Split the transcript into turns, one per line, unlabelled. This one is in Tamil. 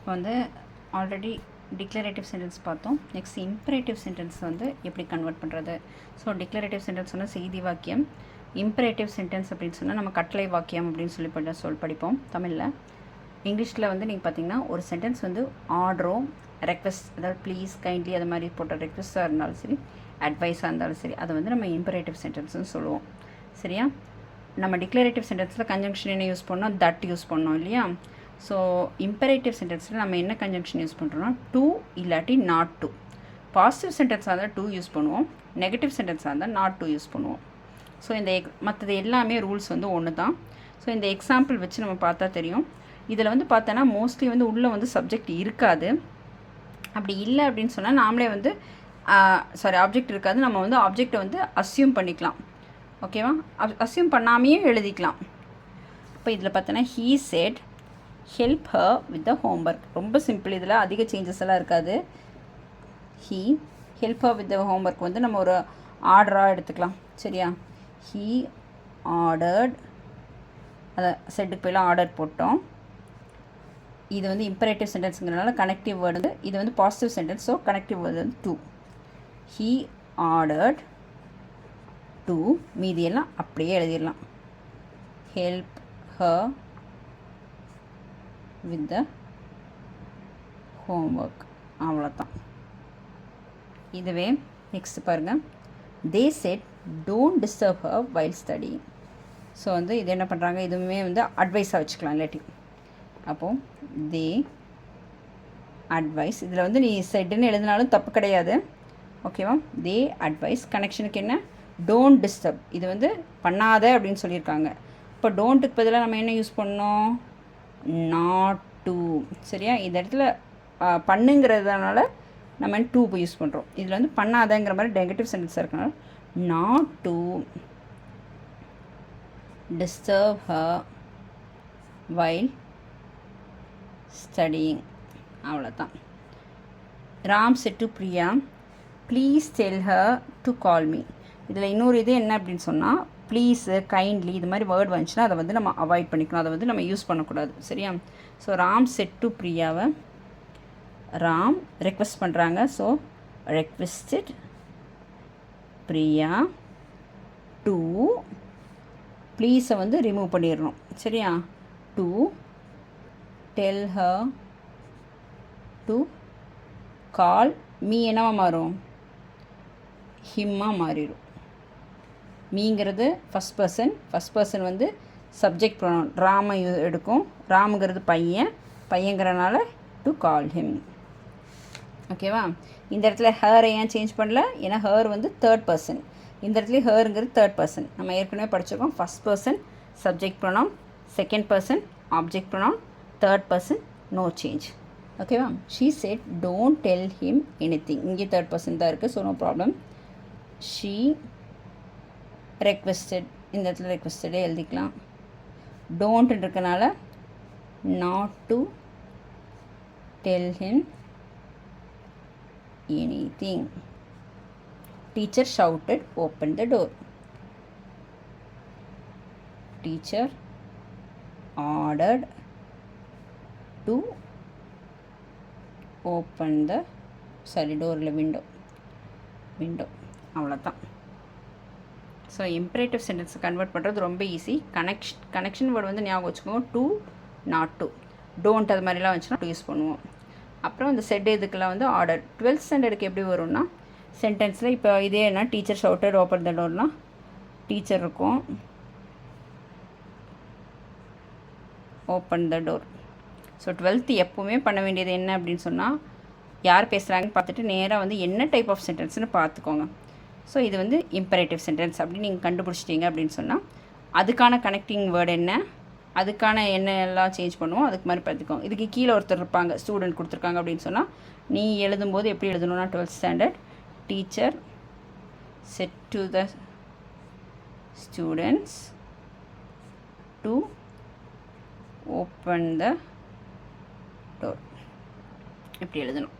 இப்போ வந்து ஆல்ரெடி டிக்ளரேட்டிவ் சென்டென்ஸ் பார்த்தோம். நெக்ஸ்ட் இம்பரேட்டிவ் சென்டென்ஸ் வந்து எப்படி கன்வெர்ட் பண்ணுறது. ஸோ டிக்ளரேட்டிவ் சென்டென்ஸ் சொன்னால் செய்தி வாக்கியம், இம்பரேட்டிவ் சென்டென்ஸ் அப்படின்னு சொன்னால் நம்ம கட்டளை வாக்கியம் அப்படின்னு சொல்லி படிப்போம் தமிழில். இங்கிலீஷில் வந்து நீங்கள் பார்த்தீங்கன்னா ஒரு சென்டென்ஸ் வந்து ஆர்டரோ ரெக்வெஸ்ட், அதாவது ப்ளீஸ், கைண்ட்லி அது மாதிரி போட்ட ரெக்வெஸ்ட்டாக இருந்தாலும் சரி, அட்வைஸாக இருந்தாலும் சரி, அதை வந்து நம்ம இம்பரேட்டிவ் சென்டென்ஸ்னு சொல்லுவோம். சரியா? நம்ம டிக்ளரேட்டிவ் சென்டென்ஸில் கன்ஜங்ஷன் என்ன யூஸ் பண்ணோம், தட் யூஸ் பண்ணோம் இல்லையா? ஸோ இம்பரேட்டிவ் சென்டென்ஸில் நம்ம என்ன கன்ஜங்ஷன் யூஸ் பண்ணுறோம்னா டு இல்லாட்டி நாட் டு. பாசிட்டிவ் சென்டென்ஸாக இருந்தால் டு யூஸ் பண்ணுவோம், நெகட்டிவ் சென்டென்ஸாக இருந்தால் நாட் டு யூஸ் பண்ணுவோம். ஸோ இந்த மற்றது எல்லாமே ரூல்ஸ் வந்து ஒன்று தான். ஸோ இந்த எக்ஸாம்பிள் வச்சு நம்ம பார்த்தா தெரியும். இதில் வந்து பார்த்தோன்னா மோஸ்ட்லி வந்து உள்ளே வந்து சப்ஜெக்ட் இருக்காது. அப்படி இல்லை அப்படின்னு சொன்னால் நாமளே வந்து ஆப்ஜெக்ட் இருக்காது, நம்ம வந்து ஆப்ஜெக்டை வந்து அஸ்யூம் பண்ணிக்கலாம். ஓகேவா? அஸ்யூம் பண்ணாமையே எழுதிக்கலாம். இப்போ இதில் பார்த்தோன்னா he set help her with the homework. ரொம்ப சிம்பிள், இதில் அதிக சேஞ்சஸ் எல்லாம் இருக்காது. He help her with the homework வந்து நம்ம ஒரு ஆர்டராக எடுத்துக்கலாம். சரியா? ஹீ ஆர்டர்ட், அதை செட்டுக்கு போய்லாம் ஆர்டர் போட்டோம். இது வந்து இம்பரேட்டிவ் சென்டென்ஸுங்கிறனால கனெக்டிவ் வேர்டு வந்து இது வந்து positive sentence. So connective word வந்து டு. ஹீ ஆர்டர்ட் டு, மீதியெல்லாம் அப்படியே எழுதிடலாம். Help her with the homework. அவ்வளோதான். இதுவே நெக்ஸ்ட் பாருங்கள். They said don't disturb her while studying. So வந்து இது என்ன பண்ணுறாங்க, இதுவுமே வந்து அட்வைஸாக வச்சுக்கலாம் இல்லாட்டி. அப்போது தே அட்வைஸ், இதில் வந்து நீ செட்டுன்னு எழுதினாலும் தப்பு கிடையாது. ஓகேவா? தே அட்வைஸ். கனெக்ஷனுக்கு என்ன, டோன்ட் டிஸ்டர்ப். இது வந்து பண்ணாத அப்படின்னு சொல்லியிருக்காங்க. இப்போ டோன்ட்டுக்கு பதிலாக நம்ம என்ன யூஸ் பண்ணோம், நாட் டு. சரியா? இந்த இடத்துல பண்ணுங்கிறதுனால நம்ம டூ யூஸ் பண்ணுறோம். இதில் வந்து பண்ணாதங்கிற மாதிரி நெகட்டிவ் சென்டென்ஸாக இருக்கனால not to disturb her while studying. அவ்வளோதான். Ram said to Priya please tell her to call me. இதில் இன்னொரு இது என்ன அப்படின்னு சொன்னால் ப்ளீஸு, கைண்ட்லி இது மாதிரி வேர்ட் வந்துச்சுன்னா அதை வந்து நம்ம அவாய்ட் பண்ணிக்கணும், அதை வந்து நம்ம யூஸ் பண்ணக்கூடாது. சரியா? ஸோ ராம் செட் டு பிரியாவை ராம் ரெக்வெஸ்ட் பண்ணுறாங்க. ஸோ ரெக்வெஸ்டட் பிரியா டு, ப்ளீஸை வந்து ரிமூவ் பண்ணிடணும். சரியா? To tell her to call me என்னவா மாறும், ஹிம்மாக மாறிடும். மீங்கிறது ஃபஸ்ட் பர்சன் வந்து சப்ஜெக்ட் ப்ரொனவுன் ராம எடுக்கும். ராமுங்கிறது பையங்கிறனால டு கால் ஹிம். ஓகேவா? இந்த இடத்துல ஹரை ஏன் சேஞ்ச் பண்ணல, ஏன்னா ஹர் வந்து தேர்ட் பர்சன். இந்த இடத்துல ஹருங்கிறது தேர்ட் பர்சன். நம்ம ஏற்கனவே படிச்சிருக்கோம். First person subject pronoun, second person object pronoun, third person no change. ஓகேவா? She said don't tell him anything. இங்கே தேர்ட் பர்சன் தான் இருக்குது. So no problem. She requested, இந்த இடத்துல ரெக்வெஸ்டடே எழுதிக்கலாம். டோன்ட் இருக்கனால not to tell him anything. Teacher shouted open the door. Teacher ordered to open the டோரில் விண்டோ. அவ்வளோதான். ஸோ இம்பரேட்டிவ் சென்டென்ஸை கன்வெர்ட் பண்ணுறது ரொம்ப ஈஸி. கனெக்ஷன் வேர்டு வந்து ஞாபகம் வச்சுக்கோங்க. டு, நாட் டு, டோன்ட் அது மாதிரிலாம் வந்துச்சுன்னா யூஸ் பண்ணுவோம். அப்புறம் இந்த செட் இதுக்கெல்லாம் வந்து ஆர்டர். 12th ஸ்டாண்டர்டுக்கு எப்படி வரும்னா சென்டென்ஸில் இப்போ இதே என்ன, டீச்சர் ஷவுட்டட் ஓப்பன் த டோர்னால் டீச்சர் இருக்கும், open the door. So 12th எப்போவுமே பண்ண வேண்டியது என்ன அப்படின்னு சொன்னால் யார் பேசுகிறாங்கன்னு பார்த்துட்டு நேராக வந்து என்ன டைப் ஆஃப் சென்டென்ஸ்னு பார்த்துக்கோங்க. ஸோ இது வந்து இம்பரேட்டிவ் சென்டென்ஸ் அப்படின்னு நீங்கள் கண்டுபிடிச்சிட்டிங்க அப்படின்னு சொன்னால் அதுக்கான கனெக்டிங் வேர்டு என்ன, அதுக்கான என்ன எல்லாம் சேஞ்ச் பண்ணுவோம், அதுக்கு மாதிரி பார்த்துக்கோங்க. இதுக்கு கீழே ஒருத்தர் இருப்பாங்க, ஸ்டூடெண்ட் கொடுத்துருக்காங்க அப்படின்னு சொன்னால் நீ எழுதும்போது எப்படி எழுதணும்னா 12th standard teacher set to the students to open the door, இப்படி எழுதணும்.